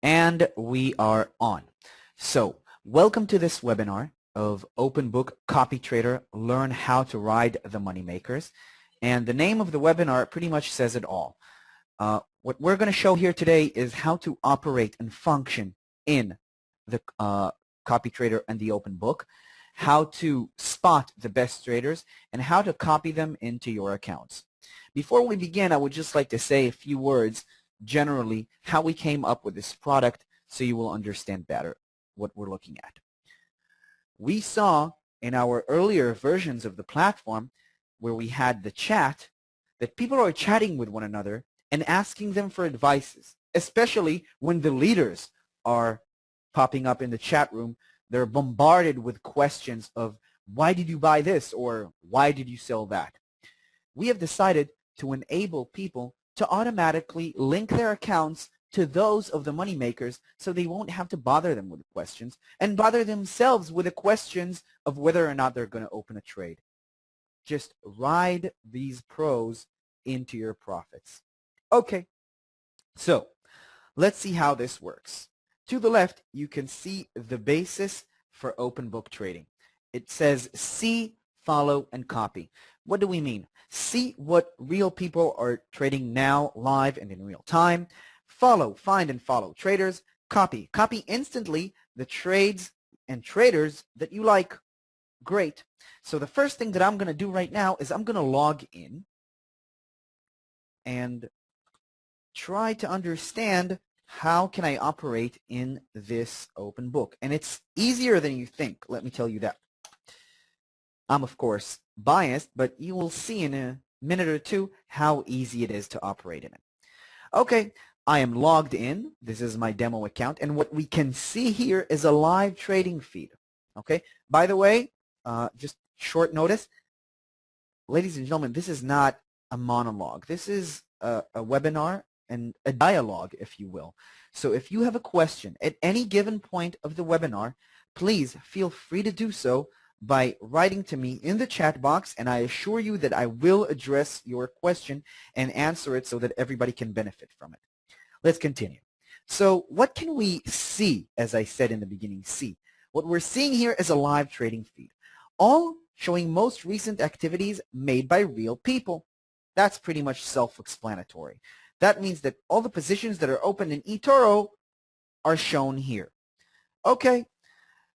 And we are on. So, welcome to this webinar of Open Book Copy Trader, Learn How to Ride the Moneymakers. And the name of the webinar pretty much says it all. What we're going to show here today is how to operate and function in the copy trader and the open book, how to spot the best traders, and how to copy them into your accounts. Before we begin, I would just like to say a few words generally how we came up with this product so you will understand better what we're looking at. We saw in our earlier versions of the platform where we had the chat that people are chatting with one another and asking them for advices, especially when the leaders are popping up in the chat room. They're bombarded with questions of why did you buy this or why did you sell that? We have decided to enable people to automatically link their accounts to those of the moneymakers so they won't have to bother them with the questions and bother themselves with the questions of whether or not they're going to open a trade. Just ride these pros into your profits. Okay, so let's see how this works. To the left, you can see the basis for open book trading. It says see, follow, and copy. What do we mean? See what real people are trading now, live and in real time. Follow, find and follow traders. Copy instantly the trades and traders that you like. Great. So the first thing that I'm going to do right now is I'm going to log in and try to understand how can I operate in this open book. And it's easier than you think, let me tell you that. I'm, of course, biased, but you will see in a minute or two how easy it is to operate in it. Okay, I am logged in. This is my demo account. And what we can see here is a live trading feed. Okay, by the way, just short notice, ladies and gentlemen, this is not a monologue. This is a webinar and a dialogue, if you will. So if you have a question at any given point of the webinar, please feel free to do so by writing to me in the chat box, and I assure you that I will address your question and answer it so that everybody can benefit from it. Let's continue. So what can we see, as I said in the beginning, see? What we're seeing here is a live trading feed, all showing most recent activities made by real people. That's pretty much self-explanatory. That means that all the positions that are open in Etoro are shown here. Okay,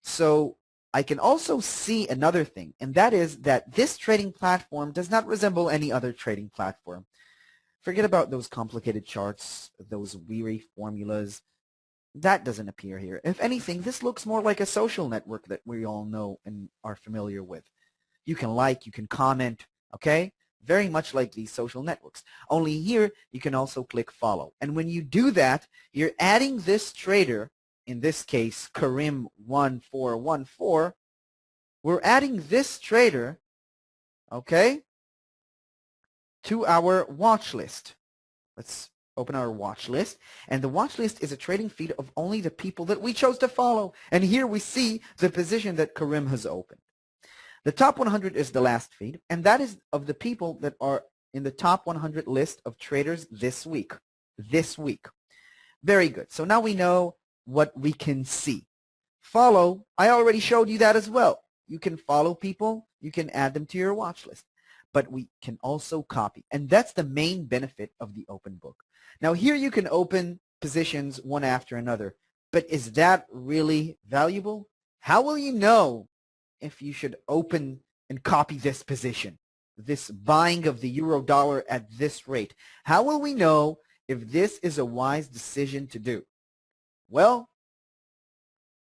so I can also see another thing, and that is that this trading platform does not resemble any other trading platform. Forget about those complicated charts, those weary formulas. That doesn't appear here. If anything, this looks more like a social network that we all know and are familiar with. You can like, you can comment, okay? Very much like these social networks. Only here, you can also click follow. And when you do that, you're adding this trader, in this case, Karim1414, we're adding this trader, okay, to our watch list. Let's open our watch list. And the watch list is a trading feed of only the people that we chose to follow. And here we see the position that Karim has opened. The top 100 is the last feed, and that is of the people that are in the top 100 list of traders this week. This week. Very good. So now we know what we can see. Follow, I already showed you that as well. You can follow people, you can add them to your watch list, but we can also copy. And that's the main benefit of the open book. Now here you can open positions one after another, but is that really valuable? How will you know if you should open and copy this position, this buying of the euro dollar at this rate? How will we know if this is a wise decision to do? Well,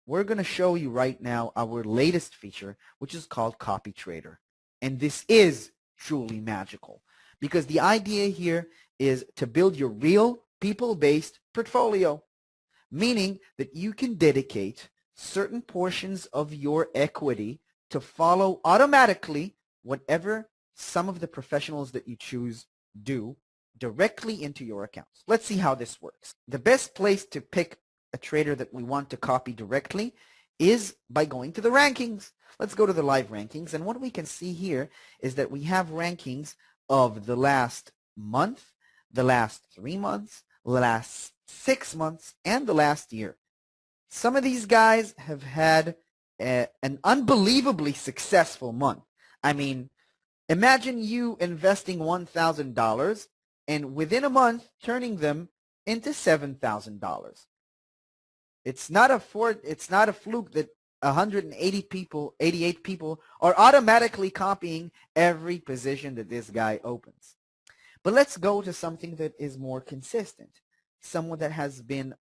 we're going to show you right now our latest feature, which is called Copy Trader. And this is truly magical because the idea here is to build your real people-based portfolio, meaning that you can dedicate certain portions of your equity to follow automatically whatever some of the professionals that you choose do directly into your accounts. Let's see how this works. The best place to pick a trader that we want to copy directly is by going to the rankings. Let's go to the live rankings, and what we can see here is that we have rankings of the last month, the last 3 months, last 6 months, and the last year. Some of these guys have had an unbelievably successful month. I mean, imagine you investing $1,000 and within a month turning them into $7,000. It's not a fluke that 88 people are automatically copying every position that this guy opens. But let's go to something that is more consistent. Someone that has been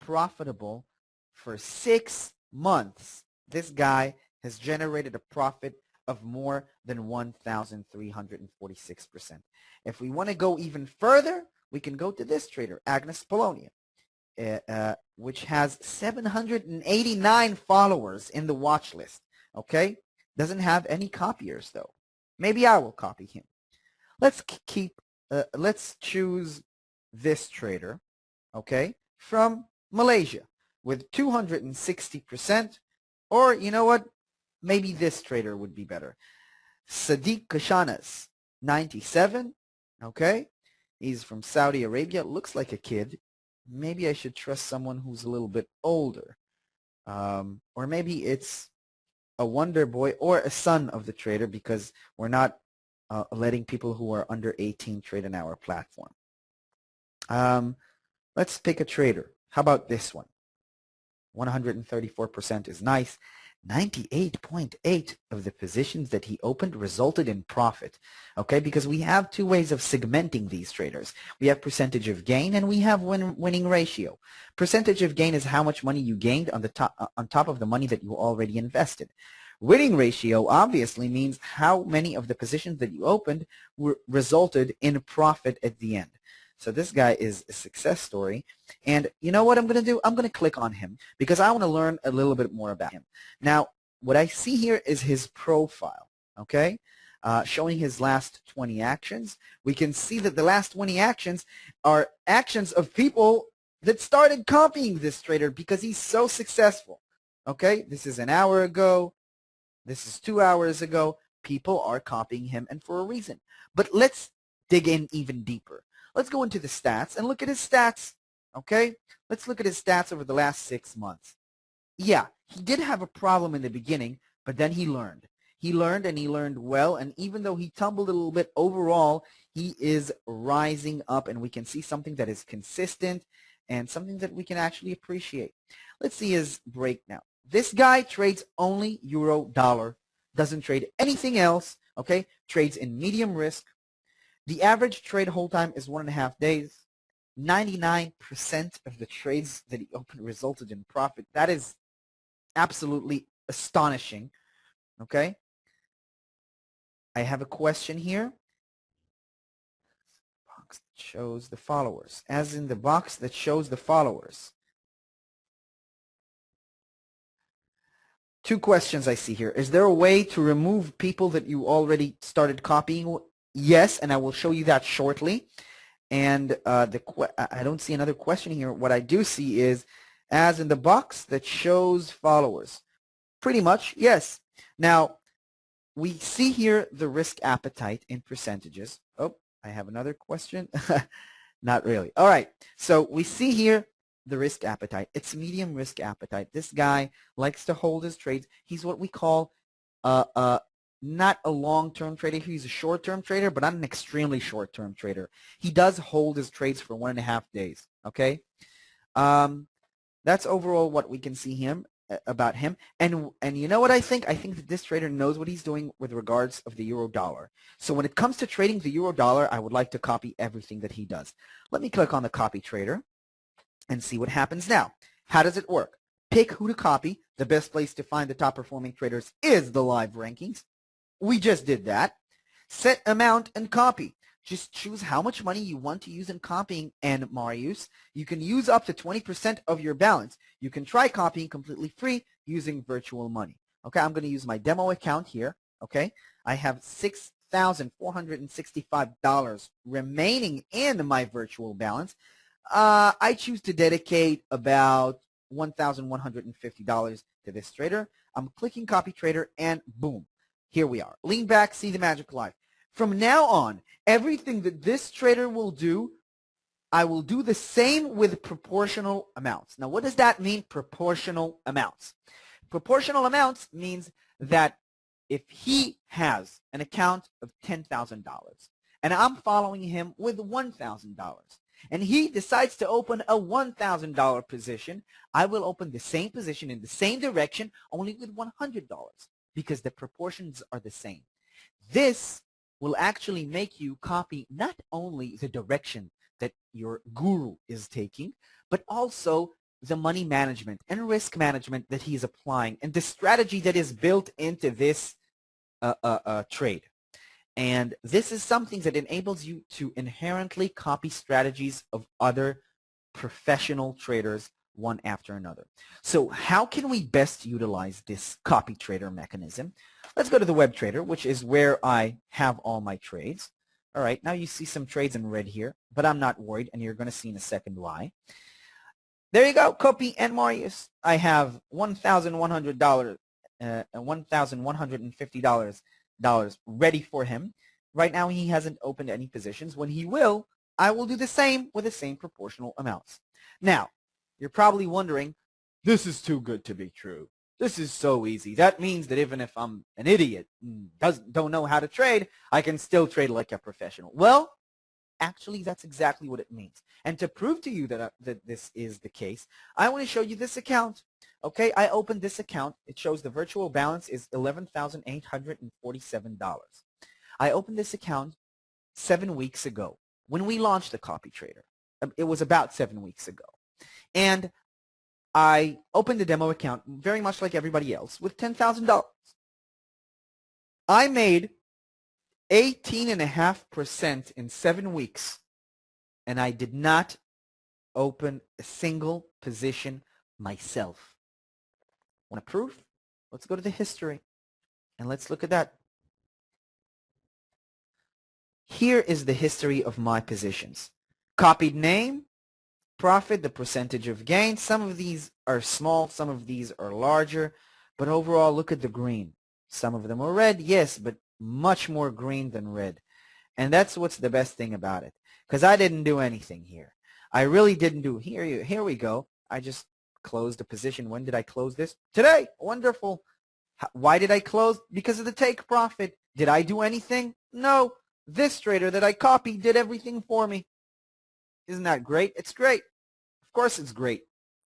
profitable for 6 months. This guy has generated a profit of more than 1,346%. If we want to go even further, we can go to this trader, Agnes Polonia, which has 789 followers in the watch list. Okay? Doesn't have any copiers, though. Maybe I will copy him. Let's choose this trader, okay, from Malaysia with 260%, or you know what, maybe this trader would be better. Sadiq Kashanas, 97, okay, he's from Saudi Arabia, looks like a kid. Maybe I should trust someone who's a little bit older, or maybe it's a wonder boy or a son of the trader, because we're not letting people who are under 18 trade on our platform. Let's pick a trader. How about this one? 134% is nice. 98.8 of the positions that he opened resulted in profit. Okay, because we have two ways of segmenting these traders. We have percentage of gain and we have winning ratio. Percentage of gain is how much money you gained on top of the money that you already invested. Winning ratio obviously means how many of the positions that you opened resulted in profit at the end. So this guy is a success story. And you know what I'm going to do? I'm going to click on him because I want to learn a little bit more about him. Now, what I see here is his profile, okay? Showing his last 20 actions. We can see that the last 20 actions are actions of people that started copying this trader because he's so successful, okay? This is an hour ago. This is 2 hours ago. People are copying him, and for a reason. But let's dig in even deeper. Let's go into the stats and look at his stats, okay? Let's look at his stats over the last 6 months. Yeah, he did have a problem in the beginning, but then he learned. He learned, and he learned well, and even though he tumbled a little bit overall, he is rising up, and we can see something that is consistent and something that we can actually appreciate. Let's see his breakdown. This guy trades only euro dollar, doesn't trade anything else, okay? Trades in medium risk. The average trade hold time is 1.5 days. 99% of the trades that he opened resulted in profit. That is absolutely astonishing, okay? I have a question here. Box that shows the followers. As in the box that shows the followers. 2 questions I see here. Is there a way to remove people that you already started copying? Yes, and I will show you that shortly. And I don't see another question here. What I do see is, as in the box that shows followers. Pretty much, yes. Now, we see here the risk appetite in percentages. Oh, I have another question. Not really. All right. So we see here the risk appetite. It's medium risk appetite. This guy likes to hold his trades. He's what we call not a long-term trader. He's a short-term trader, but not an extremely short-term trader. He does hold his trades for 1.5 days. Okay, that's overall what we can see about him. And you know what I think? I think that this trader knows what he's doing with regards of the euro dollar. So when it comes to trading the euro dollar, I would like to copy everything that he does. Let me click on the copy trader and see what happens now. How does it work? Pick who to copy. The best place to find the top performing traders is the live rankings. We just did that. Set amount and copy. Just choose how much money you want to use in copying, and Marius, you can use up to 20% of your balance. You can try copying completely free using virtual money. Okay, I'm going to use my demo account here. Okay, I have $6,465 remaining in my virtual balance. I choose to dedicate about $1,150 to this trader. I'm clicking copy trader, and boom, here we are. Lean back, see the magic life. From now on, everything that this trader will do, I will do the same with proportional amounts. Now, what does that mean, proportional amounts? Proportional amounts means that if he has an account of $10,000 and I'm following him with $1,000 and he decides to open a $1,000 position, I will open the same position in the same direction, only with $100 because the proportions are the same. This will actually make you copy not only the direction that your guru is taking, but also the money management and risk management that he's applying and the strategy that is built into this trade. And this is something that enables you to inherently copy strategies of other professional traders one after another. So how can we best utilize this copy trader mechanism? Let's go to the web trader, which is where I have all my trades. All right, now you see some trades in red here, but I'm not worried, and you're going to see in a second why. There you go, copy and Marius. I have $1,100, $1,150 ready for him. Right now he hasn't opened any positions. When he will, I will do the same with the same proportional amounts. Now, you're probably wondering, this is too good to be true. This is so easy. That means that even if I'm an idiot and don't know how to trade, I can still trade like a professional. Well, actually, that's exactly what it means. And to prove to you that this is the case, I want to show you this account. Okay, I opened this account. It shows the virtual balance is $11,847. I opened this account 7 weeks ago when we launched the copy trader. It was about 7 weeks ago. And I opened the demo account very much like everybody else with $10,000. I made 18.5% in 7 weeks, and I did not open a single position myself. Want a proof? Let's go to the history, and let's look at that. Here is the history of my positions. Copied name, profit, the percentage of gain. Some of these are small, some of these are larger, but overall, look at the green. Some of them are red, yes, but much more green than red. And that's what's the best thing about it, because I didn't do anything here. I really didn't do. Here we go. I just closed the position. When did I close this? Today. Wonderful. Why did I close? Because of the take profit. Did I do anything? No. This trader that I copied did everything for me. Isn't that great? It's great. Of course it's great.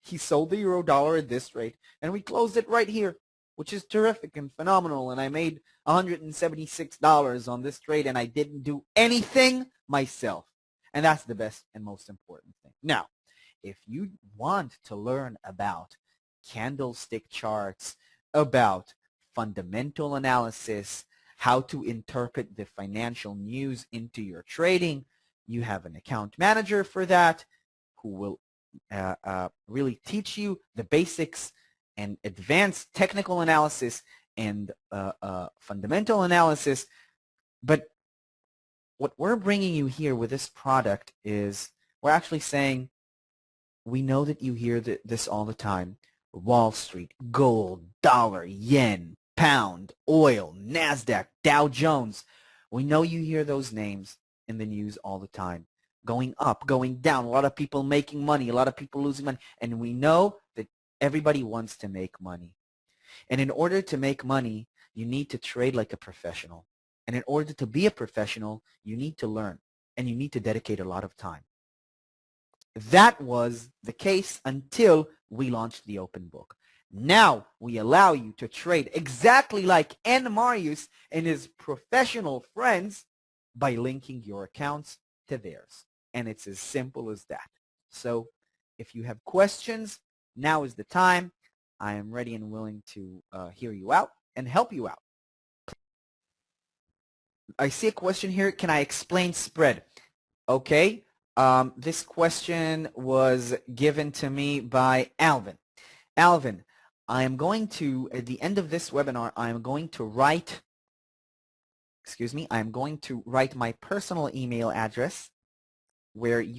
He sold the euro dollar at this rate, and we closed it right here, which is terrific and phenomenal, and I made $176 on this trade, and I didn't do anything myself. And that's the best and most important thing. Now, if you want to learn about candlestick charts, about fundamental analysis, how to interpret the financial news into your trading, you have an account manager for that who will really teach you the basics and advanced technical analysis and fundamental analysis. But what we're bringing you here with this product is we're actually saying, we know that you hear this all the time. Wall Street, gold, dollar, yen, pound, oil, NASDAQ, Dow Jones. We know you hear those names in the news all the time. Going up, going down, a lot of people making money, a lot of people losing money. And we know that everybody wants to make money. And in order to make money, you need to trade like a professional. And in order to be a professional, you need to learn. And you need to dedicate a lot of time. That was the case until we launched the open book. Now we allow you to trade exactly like N. Marius and his professional friends by linking your accounts to theirs. And it's as simple as that. So if you have questions, now is the time. I am ready and willing to hear you out and help you out. I see a question here. Can I explain spread? Okay. This question was given to me by Alvin. Alvin, I am going to, at the end of this webinar, I am going to write my personal email address where you